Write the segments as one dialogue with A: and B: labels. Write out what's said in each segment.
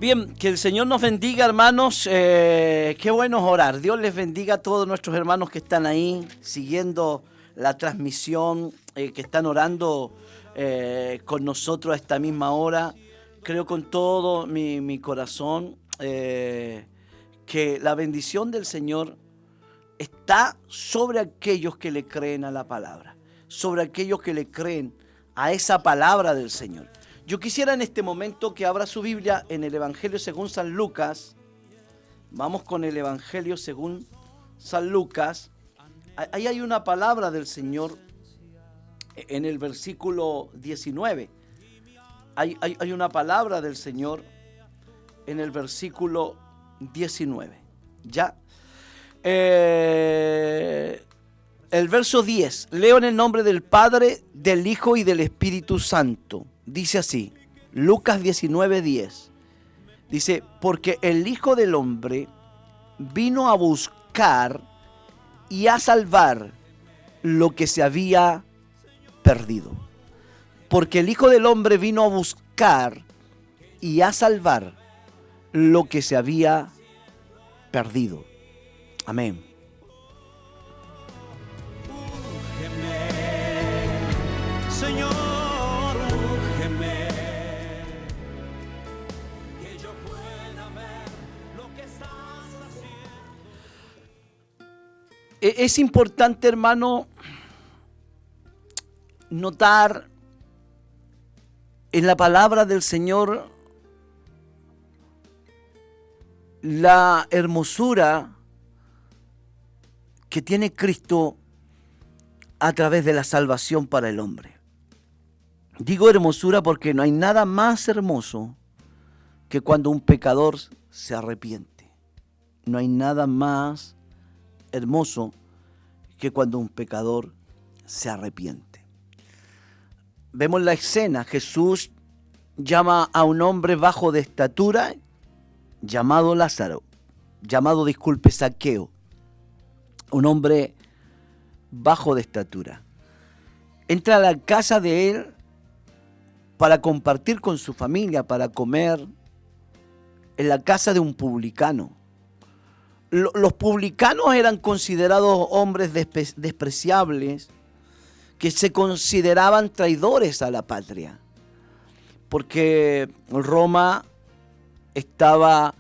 A: Bien, que el Señor nos bendiga, hermanos. Qué bueno es orar. Dios les bendiga a todos nuestros hermanos que están ahí siguiendo la transmisión, que están orando con nosotros a esta misma hora. Creo con todo mi corazón que la bendición del Señor está sobre aquellos que le creen a la palabra, sobre aquellos que le creen a esa palabra del Señor. Yo quisiera en este momento que abra su Biblia en el Evangelio según San Lucas. Vamos con el Evangelio según San Lucas. Ahí hay una palabra del Señor en el versículo 19. Hay una palabra del Señor en el versículo 19. ¿Ya? El verso 10. Leo en el nombre del Padre, del Hijo y del Espíritu Santo. Dice así, Lucas 19:10. Dice, porque el Hijo del Hombre vino a buscar y a salvar lo que se había perdido. Porque el Hijo del Hombre vino a buscar y a salvar lo que se había perdido. Amén.
B: Señor.
A: Es importante, hermano, notar en la palabra del Señor la hermosura que tiene Cristo a través de la salvación para el hombre. Digo hermosura porque no hay nada más hermoso que cuando un pecador se arrepiente. No hay nada más hermoso que cuando un pecador se arrepiente. Vemos la escena. Jesús llama a un hombre bajo de estatura llamado Lázaro, Zaqueo, un hombre bajo de estatura. Entra a la casa de él para compartir con su familia, para comer en la casa de un publicano. Los publicanos eran considerados hombres despreciables, que se consideraban traidores a la patria, porque Roma estaba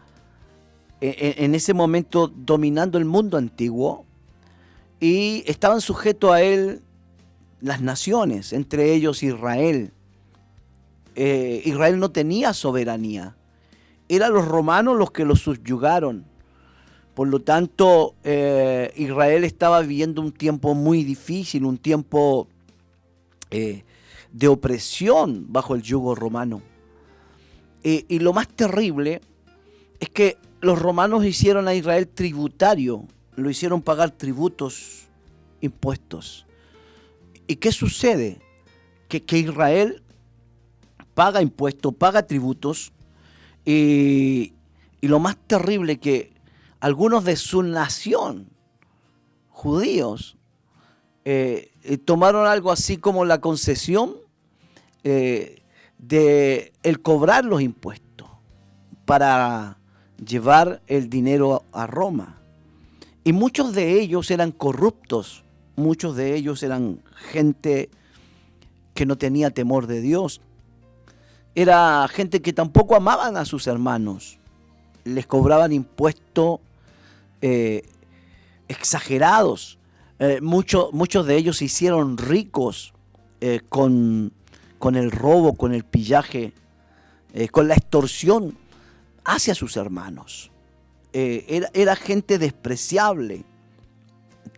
A: en ese momento dominando el mundo antiguo y estaban sujetos a él las naciones, entre ellos Israel. Israel no tenía soberanía, eran los romanos los que lo subyugaron. Por lo tanto, Israel estaba viviendo un tiempo muy difícil, un tiempo de opresión bajo el yugo romano. Y lo más terrible es que los romanos hicieron a Israel tributario, lo hicieron pagar tributos, impuestos. ¿Y qué sucede? Que Israel paga impuestos, paga tributos, y lo más terrible que algunos de su nación, judíos, tomaron algo así como la concesión de el cobrar los impuestos para llevar el dinero a Roma. Y muchos de ellos eran corruptos, muchos de ellos eran gente que no tenía temor de Dios. Era gente que tampoco amaban a sus hermanos. Les cobraban impuestos exagerados. Muchos de ellos se hicieron ricos con el robo, con el pillaje, con la extorsión hacia sus hermanos. Era gente despreciable.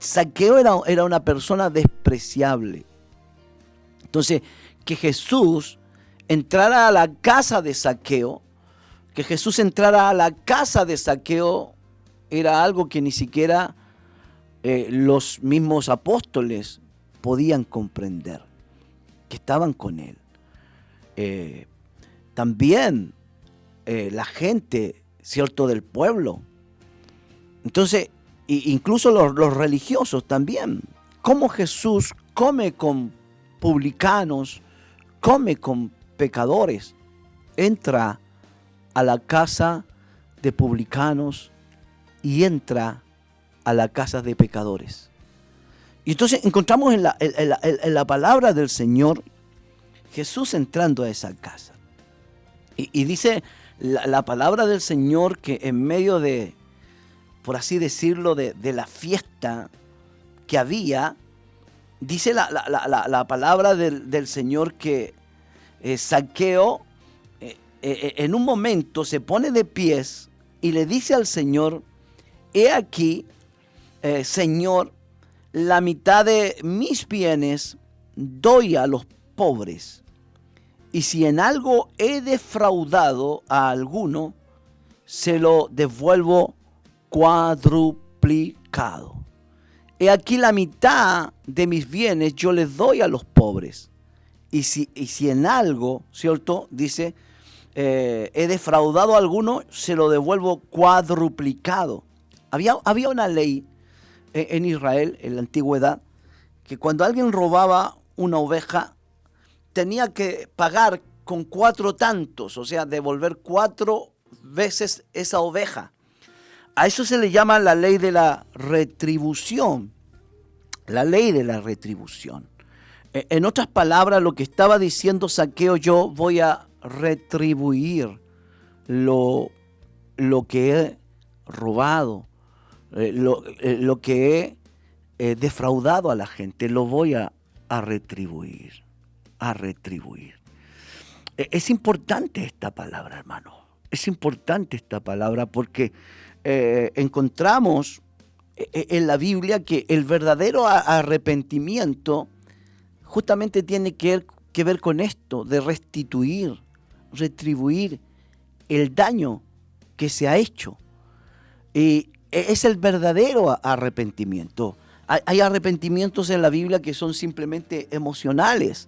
A: Zaqueo era una persona despreciable. Entonces, que Jesús entrara a la casa de Zaqueo, era algo que ni siquiera los mismos apóstoles podían comprender, que estaban con él. También la gente, ¿cierto?, del pueblo. Entonces, incluso los religiosos también. ¿Cómo Jesús come con publicanos, come con pecadores? Entra a la casa de publicanos y entra a la casa de pecadores. Y entonces encontramos en la palabra del Señor Jesús entrando a esa casa. Y dice la palabra del Señor que en medio de, por así decirlo, de la fiesta que había, dice la palabra del Señor que Zaqueo en un momento se pone de pies y le dice al Señor: he aquí, Señor, la mitad de mis bienes doy a los pobres. Y si en algo he defraudado a alguno, se lo devuelvo cuadruplicado. He aquí la mitad de mis bienes yo les doy a los pobres. Y si en algo, ¿cierto? Dice, he defraudado a alguno, se lo devuelvo cuadruplicado. Había una ley en Israel, en la antigüedad, que cuando alguien robaba una oveja, tenía que pagar con 4 tantos, o sea, devolver 4 veces esa oveja. A eso se le llama la ley de la retribución. La ley de la retribución. En otras palabras, lo que estaba diciendo Zaqueo: yo voy a retribuir lo que he robado, lo que he defraudado a la gente, lo voy a retribuir. A retribuir. Es importante esta palabra, hermano. Es importante esta palabra porque encontramos en la Biblia que el verdadero arrepentimiento justamente tiene que ver con esto, de restituir, retribuir el daño que se ha hecho. Y es el verdadero arrepentimiento. Hay arrepentimientos en la Biblia que son simplemente emocionales.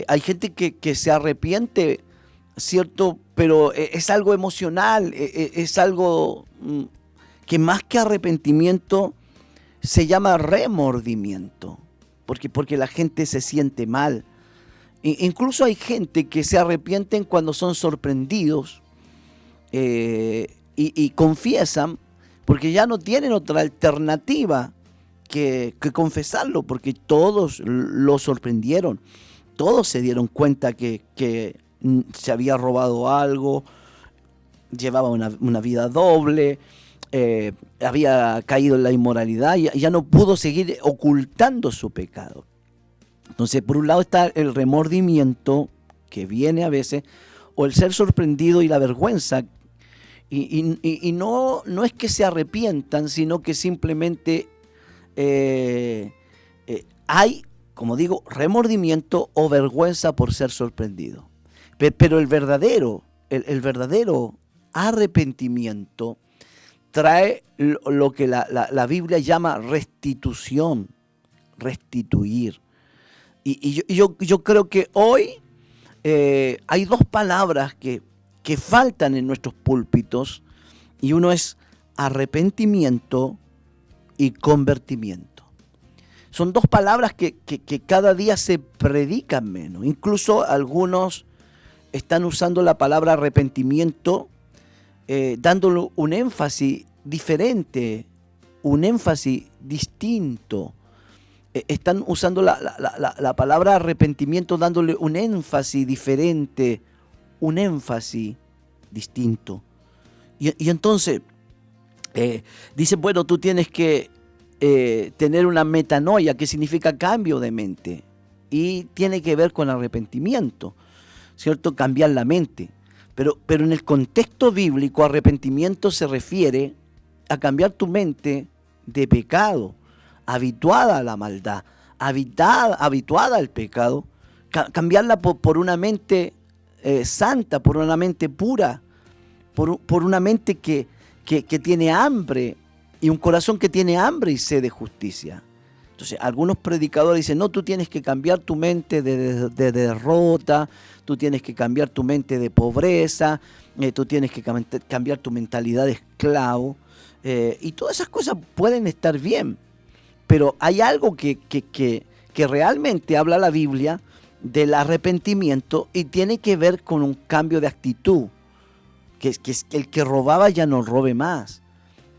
A: Hay gente que se arrepiente, ¿cierto? Pero es algo emocional, es algo que más que arrepentimiento se llama remordimiento, porque la gente se siente mal. Incluso hay gente que se arrepienten cuando son sorprendidos y confiesan, porque ya no tienen otra alternativa que confesarlo, porque todos lo sorprendieron. Todos se dieron cuenta que se había robado algo, llevaba una vida doble, había caído en la inmoralidad, y ya no pudo seguir ocultando su pecado. Entonces, por un lado está el remordimiento que viene a veces, o el ser sorprendido y la vergüenza. Y no es que se arrepientan, sino que simplemente hay, como digo, remordimiento o vergüenza por ser sorprendido. Pero el verdadero arrepentimiento trae lo que la Biblia llama restitución, restituir. Y yo creo que hoy hay 2 palabras que faltan en nuestros púlpitos, y uno es arrepentimiento y convertimiento. Son 2 palabras que cada día se predican menos. Incluso algunos están usando la palabra arrepentimiento dándole un énfasis diferente, un énfasis distinto. Están usando la palabra arrepentimiento dándole un énfasis diferente, un énfasis distinto. Y entonces dice, bueno, tú tienes que tener una metanoia, que significa cambio de mente, y tiene que ver con arrepentimiento, ¿cierto? Cambiar la mente. Pero en el contexto bíblico, arrepentimiento se refiere a cambiar tu mente de pecado, habituada a la maldad, habituada al pecado, cambiarla por una mente santa, por una mente pura, por una mente que tiene hambre, y un corazón que tiene hambre y sed de justicia. Entonces, algunos predicadores dicen, no, tú tienes que cambiar tu mente de derrota, tú tienes que cambiar tu mente de pobreza, tú tienes que cambiar tu mentalidad de esclavo, y todas esas cosas pueden estar bien, pero hay algo que realmente habla la Biblia del arrepentimiento, y tiene que ver con un cambio de actitud. que el que robaba ya no robe más,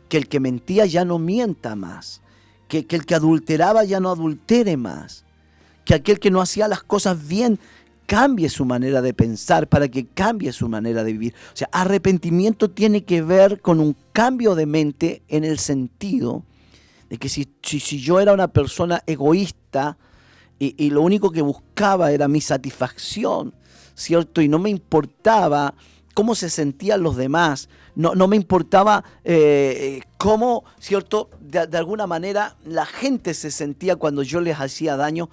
A: que el que mentía ya no mienta más, que el que adulteraba ya no adultere más, que aquel que no hacía las cosas bien cambie su manera de pensar para que cambie su manera de vivir. O sea, arrepentimiento tiene que ver con un cambio de mente en el sentido de que si yo era una persona egoísta y lo único que buscaba era mi satisfacción, ¿cierto? Y no me importaba cómo se sentían los demás, no me importaba cómo, ¿cierto? De alguna manera la gente se sentía cuando yo les hacía daño.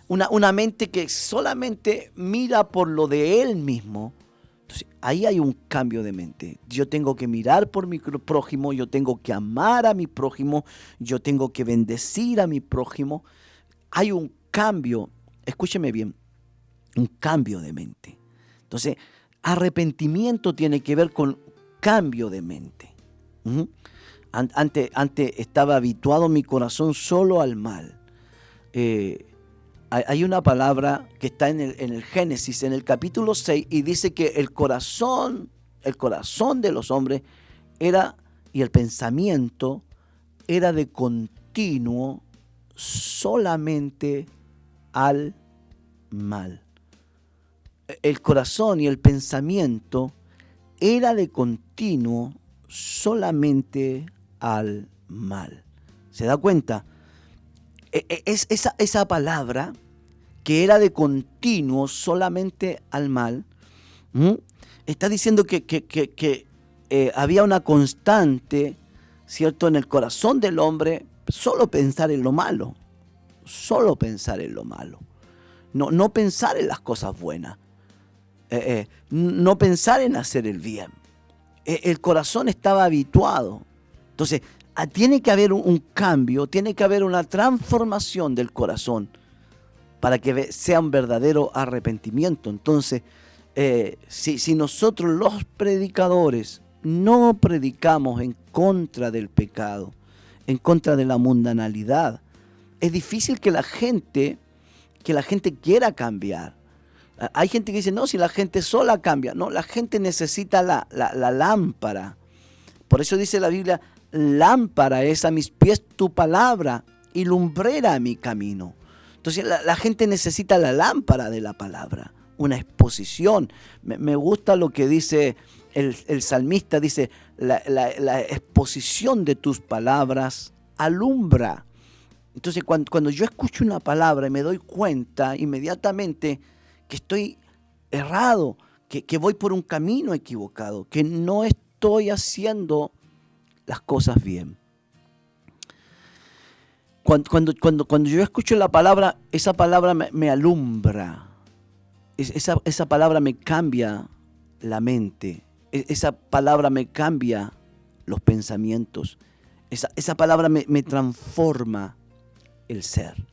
A: Una mente que solamente mira por lo de él mismo. Entonces, ahí hay un cambio de mente. Yo tengo que mirar por mi prójimo, yo tengo que amar a mi prójimo, yo tengo que bendecir a mi prójimo. Hay un cambio, escúcheme bien, un cambio de mente. Entonces, arrepentimiento tiene que ver con cambio de mente. Antes estaba habituado mi corazón solo al mal. Hay una palabra que está en el Génesis, en el capítulo 6, y dice que el corazón de los hombres y el pensamiento era de continuo solamente al mal. El corazón y el pensamiento era de continuo solamente al mal. ¿Se da cuenta? Es esa palabra que era de continuo solamente al mal, está diciendo que había una constante, ¿cierto?, en el corazón del hombre, solo pensar en lo malo, solo pensar en lo malo, no pensar en las cosas buenas, no pensar en hacer el bien. El corazón estaba habituado. Entonces, tiene que haber un cambio, tiene que haber una transformación del corazón para que sea un verdadero arrepentimiento. Entonces, si nosotros los predicadores no predicamos en contra del pecado, en contra de la mundanalidad, es difícil que la gente quiera cambiar. Hay gente que dice, no, si la gente sola cambia. No, la gente necesita la lámpara. Por eso dice la Biblia, lámpara es a mis pies tu palabra y lumbrera a mi camino. Entonces la gente necesita la lámpara de la palabra, una exposición. Me gusta lo que dice el salmista, dice, la exposición de tus palabras alumbra. Entonces cuando yo escucho una palabra y me doy cuenta inmediatamente que estoy errado, que voy por un camino equivocado, que no estoy haciendo las cosas bien. Cuando yo escucho la palabra, esa palabra me alumbra, esa palabra me cambia la mente, esa palabra me cambia los pensamientos, esa palabra me transforma el ser.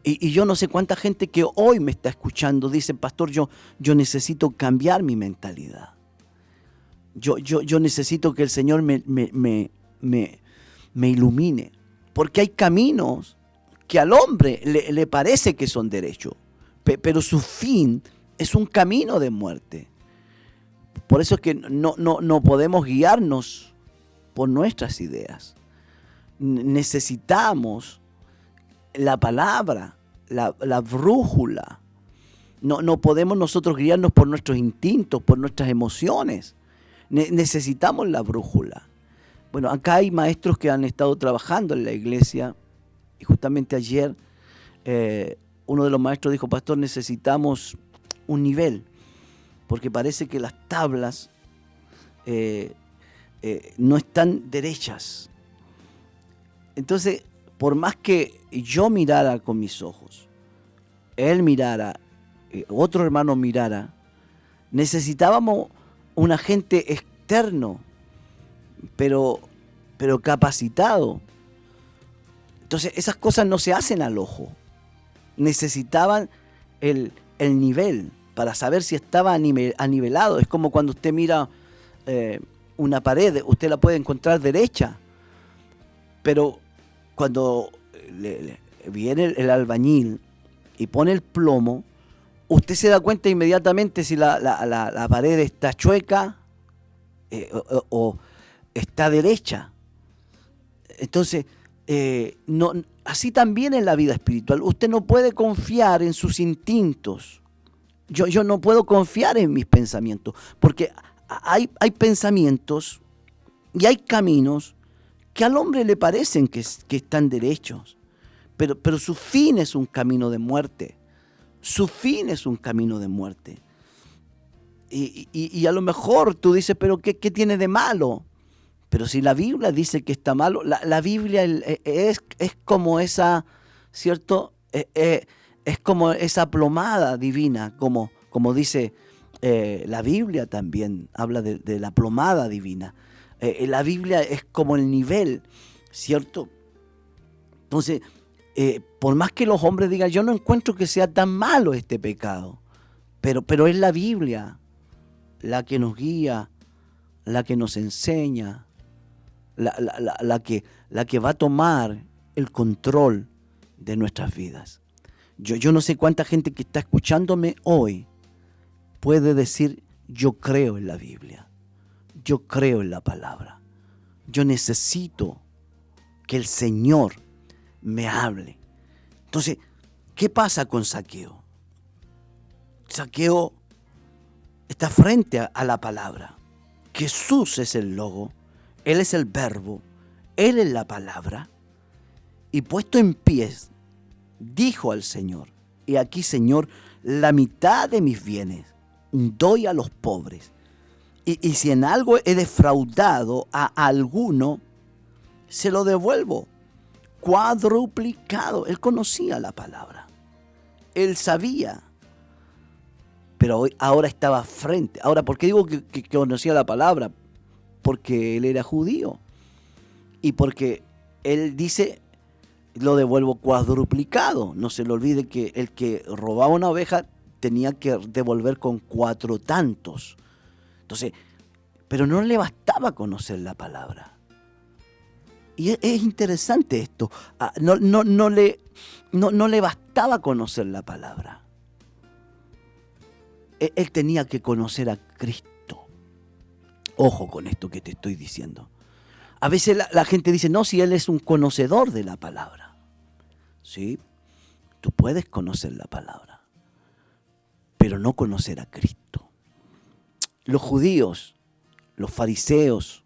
A: Y yo no sé cuánta gente que hoy me está escuchando dice, pastor, yo necesito cambiar mi mentalidad. Yo necesito que el Señor me ilumine. Porque hay caminos que al hombre le parece que son derechos, pero su fin es un camino de muerte. Por eso es que no podemos guiarnos por nuestras ideas. Necesitamos la palabra, la brújula. No podemos nosotros guiarnos por nuestros instintos, por nuestras emociones. Necesitamos la brújula. Bueno, acá hay maestros que han estado trabajando en la iglesia y justamente ayer uno de los maestros dijo, pastor, necesitamos un nivel, porque parece que las tablas no están derechas. Entonces, por más que yo mirara con mis ojos, él mirara, otro hermano mirara, necesitábamos un agente externo, pero capacitado. Entonces esas cosas no se hacen al ojo. Necesitaban el nivel para saber si estaba anivelado. Es como cuando usted mira una pared, usted la puede encontrar derecha, pero cuando viene el albañil y pone el plomo, usted se da cuenta inmediatamente si la pared está chueca o está derecha. Entonces, no, así también en la vida espiritual. Usted no puede confiar en sus instintos. Yo no puedo confiar en mis pensamientos, porque hay pensamientos y hay caminos que al hombre le parecen que están derechos, pero su fin es un camino de muerte. Su fin es un camino de muerte. Y a lo mejor tú dices, pero ¿qué tiene de malo? Pero si la Biblia dice que está malo, la Biblia es como esa, ¿cierto? Es como esa plomada divina, como dice la Biblia también, habla de la plomada divina. La Biblia es como el nivel, ¿cierto? Entonces, por más que los hombres digan, yo no encuentro que sea tan malo este pecado, pero es la Biblia la que nos guía, la que nos enseña, la que va a tomar el control de nuestras vidas. Yo no sé cuánta gente que está escuchándome hoy puede decir, yo creo en la Biblia, yo creo en la palabra, yo necesito que el Señor me hable. Entonces, ¿qué pasa con Zaqueo? Zaqueo está frente a la palabra. Jesús es el logo, Él es el verbo, Él es la palabra. Y puesto en pies, dijo al Señor, he aquí, Señor, la mitad de mis bienes doy a los pobres. Y si en algo he defraudado a alguno, se lo devuelvo cuadruplicado. Él conocía la palabra, él sabía, pero ahora estaba frente. Ahora, ¿por qué digo que conocía la palabra? Porque él era judío y porque él dice, lo devuelvo cuadruplicado. No se le olvide que el que robaba una oveja tenía que devolver con 4 tantos. Entonces, pero no le bastaba conocer la palabra. Y es interesante esto. No le bastaba conocer la palabra. Él tenía que conocer a Cristo. Ojo con esto que te estoy diciendo. A veces la gente dice, no, si él es un conocedor de la palabra. Sí, tú puedes conocer la palabra, pero no conocer a Cristo. Los judíos, los fariseos,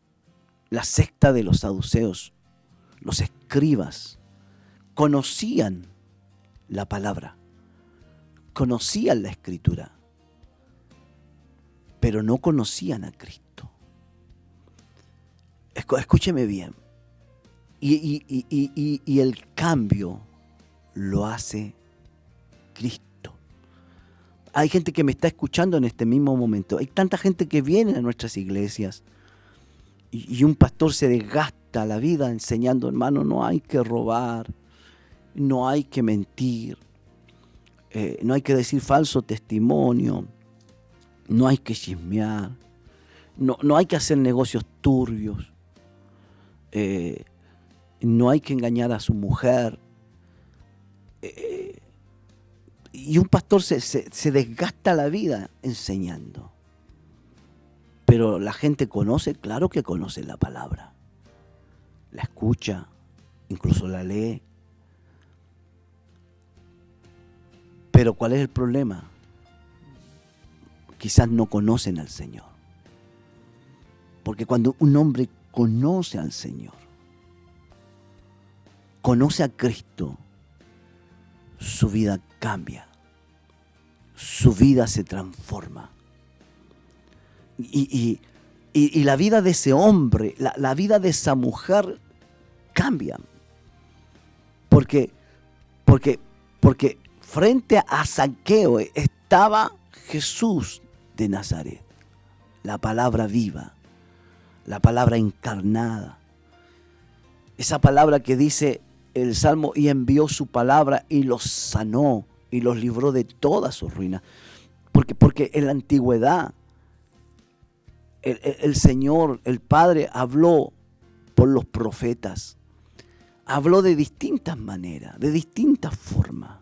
A: la secta de los saduceos, los escribas, conocían la palabra, conocían la escritura, pero no conocían a Cristo. Escúcheme bien. Y el cambio lo hace Cristo. Hay gente que me está escuchando en este mismo momento. Hay tanta gente que viene a nuestras iglesias y un pastor se desgasta la vida enseñando, hermano, no hay que robar, no hay que mentir, no hay que decir falso testimonio, no hay que chismear, no hay que hacer negocios turbios, no hay que engañar a su mujer. Y un pastor se desgasta la vida enseñando. Pero la gente conoce, claro que conoce la palabra. La escucha, incluso la lee. Pero ¿cuál es el problema? Quizás no conocen al Señor. Porque cuando un hombre conoce al Señor, conoce a Cristo, su vida cambia, su vida se transforma. Y la vida de ese hombre, la vida de esa mujer cambia. Porque frente a Zaqueo estaba Jesús de Nazaret, la palabra viva, la palabra encarnada. Esa palabra que dice el Salmo, y envió su palabra y los sanó y los libró de toda su ruina. Porque en la antigüedad el Señor, el Padre, habló por los profetas. Habló de distintas maneras, de distintas formas.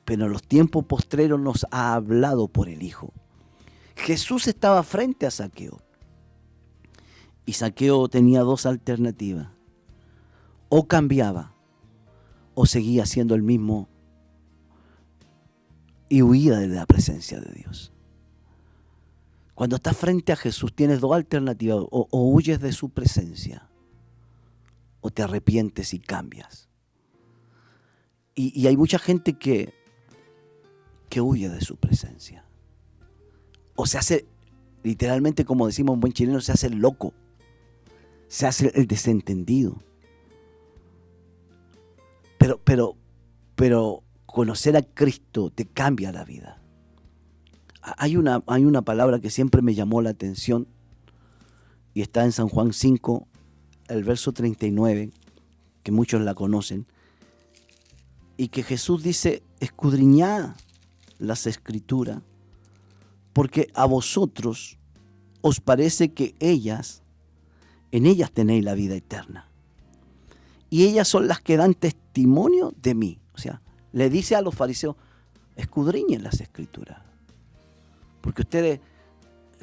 A: pero en los tiempos postreros nos ha hablado por el Hijo. Jesús estaba frente a Zaqueo. Y Zaqueo tenía dos alternativas. O cambiaba, o seguía siendo el mismo y huía de la presencia de Dios. Cuando estás frente a Jesús tienes dos alternativas. O huyes de su presencia, o te arrepientes y cambias. Y hay mucha gente que huye de su presencia. O se hace, literalmente como decimos un buen chileno, se hace el loco. Se hace el desentendido. Pero conocer a Cristo te cambia la vida. Hay una palabra que siempre me llamó la atención y está en San Juan 5, el verso 39, que muchos la conocen, y que Jesús dice: escudriñad las Escrituras, porque a vosotros os parece que en ellas tenéis la vida eterna. Y ellas son las que dan testimonio de mí. O sea, le dice a los fariseos: escudriñen las Escrituras, porque ustedes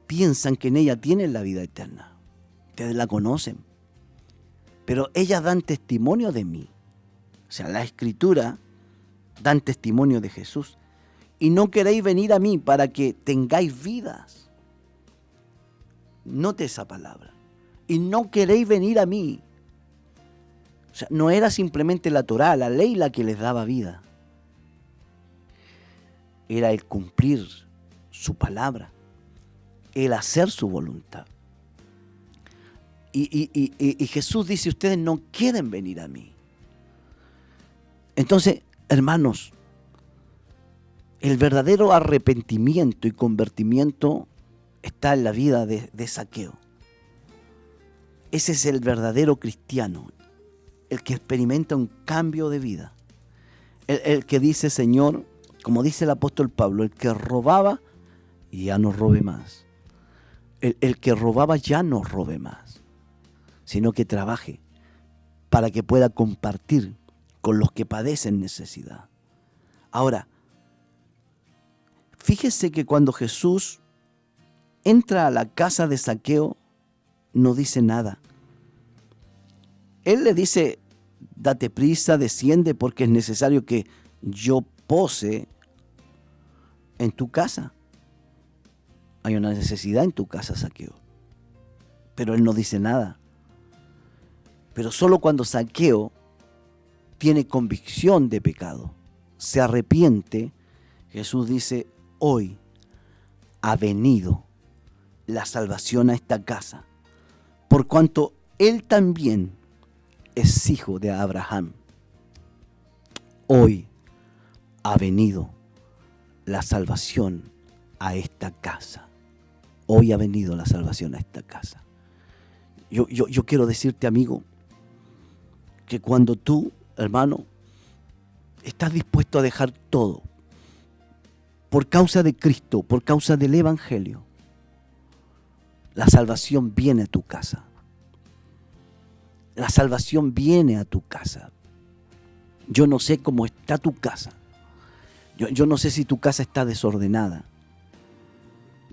A: piensan que en ella tienen la vida eterna. Ustedes la conocen, pero ellas dan testimonio de mí. O sea, la Escritura dan testimonio de Jesús. Y no queréis venir a mí para que tengáis vidas. Note esa palabra. Y no queréis venir a mí. O sea, no era simplemente la Torá, la ley, la que les daba vida. Era el cumplir su palabra, el hacer su voluntad. Y Jesús dice: ustedes no quieren venir a mí. Entonces, hermanos, el verdadero arrepentimiento y convertimiento está en la vida de Zaqueo. Ese es el verdadero cristiano, el que experimenta un cambio de vida. El que dice: Señor, como dice el apóstol Pablo, el que robaba, ya no robe más. El que robaba ya no robe más, sino que trabaje para que pueda compartir con los que padecen necesidad. Ahora, fíjese que cuando Jesús entra a la casa de Zaqueo, no dice nada. Él le dice: date prisa, desciende, porque es necesario que yo pose en tu casa. Hay una necesidad en tu casa, Zaqueo. Pero él no dice nada. Pero solo cuando Zaqueo tiene convicción de pecado, se arrepiente, Jesús dice: hoy ha venido la salvación a esta casa, por cuanto él también es hijo de Abraham. Hoy ha venido la salvación a esta casa. Hoy ha venido la salvación a esta casa. Yo quiero decirte, amigo, que cuando tú, hermano, estás dispuesto a dejar todo por causa de Cristo, por causa del Evangelio, la salvación viene a tu casa. La salvación viene a tu casa. Yo no sé cómo está tu casa. Yo no sé si tu casa está desordenada.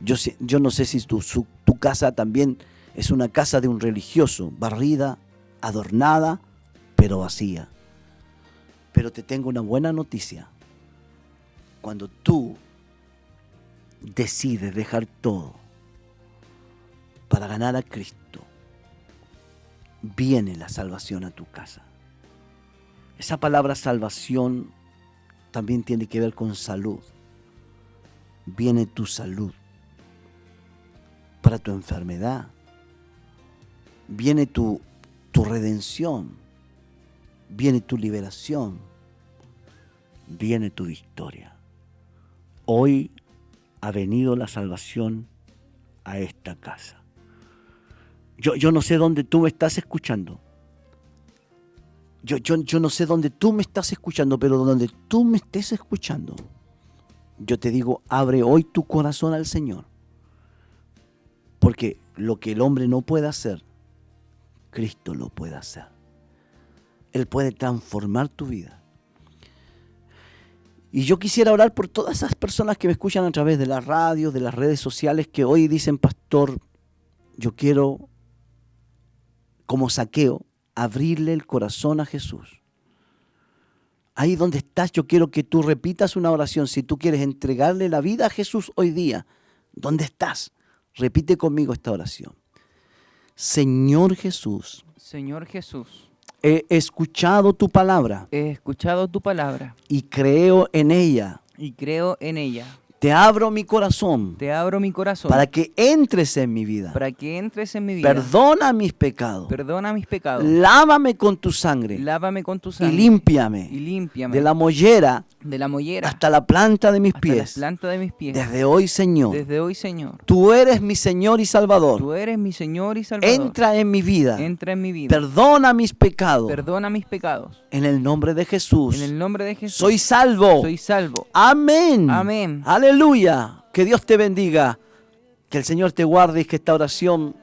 A: Yo no sé si tu casa también es una casa de un religioso, barrida, adornada, pero vacía. Pero te tengo una buena noticia. Cuando tú decides dejar todo para ganar a Cristo, viene la salvación a tu casa. Esa palabra salvación también tiene que ver con salud. Viene tu salud para tu enfermedad. Viene tu redención. Viene tu liberación. Viene tu victoria. Hoy ha venido la salvación a esta casa. Yo no sé dónde tú me estás escuchando. Yo no sé dónde tú me estás escuchando, pero donde tú me estés escuchando, yo te digo, abre hoy tu corazón al Señor. Porque lo que el hombre no puede hacer, Cristo lo puede hacer. Él puede transformar tu vida. Y yo quisiera orar por todas esas personas que me escuchan a través de la radio, de las redes sociales, que hoy dicen, pastor, yo quiero, como Zaqueo, abrirle el corazón a Jesús. Ahí donde estás, yo quiero que tú repitas una oración. Si tú quieres entregarle la vida a Jesús hoy día, ¿dónde estás? Repite conmigo esta oración. Señor Jesús,
C: Señor Jesús,
A: he escuchado tu palabra
C: he escuchado tu palabra
A: y creo en ella.
C: y creo en ella.
A: Te abro mi corazón
C: Te abro mi corazón
A: para que entres en mi vida.
C: para que entres en mi vida.
A: Perdona mis pecados.
C: Perdona mis pecados.
A: Lávame con tu sangre
C: Lávame con tu
A: y
C: sangre.
A: límpiame
C: Y límpiame
A: de la mollera
C: de la mollera
A: hasta la planta de mis
C: hasta la
A: pies.
C: planta de mis pies.
A: Desde hoy, Señor,
C: Desde hoy, Señor,
A: tú eres mi Señor y Salvador.
C: tú eres mi Señor y Salvador.
A: Entra en mi vida.
C: Entra en mi vida.
A: Perdona mis pecados.
C: Perdona mis pecados.
A: En el nombre de Jesús.
C: En el nombre de Jesús.
A: Soy salvo.
C: Soy salvo.
A: Amén.
C: Amén.
A: Aleluya. Que Dios te bendiga. Que el Señor te guarde y que esta oración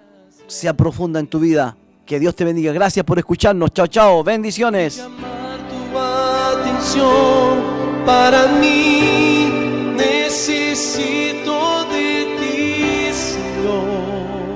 A: sea profunda en tu vida. Que Dios te bendiga. Gracias por escucharnos. Chao, chao. Bendiciones.
B: Llamar tu atención para mí necesito.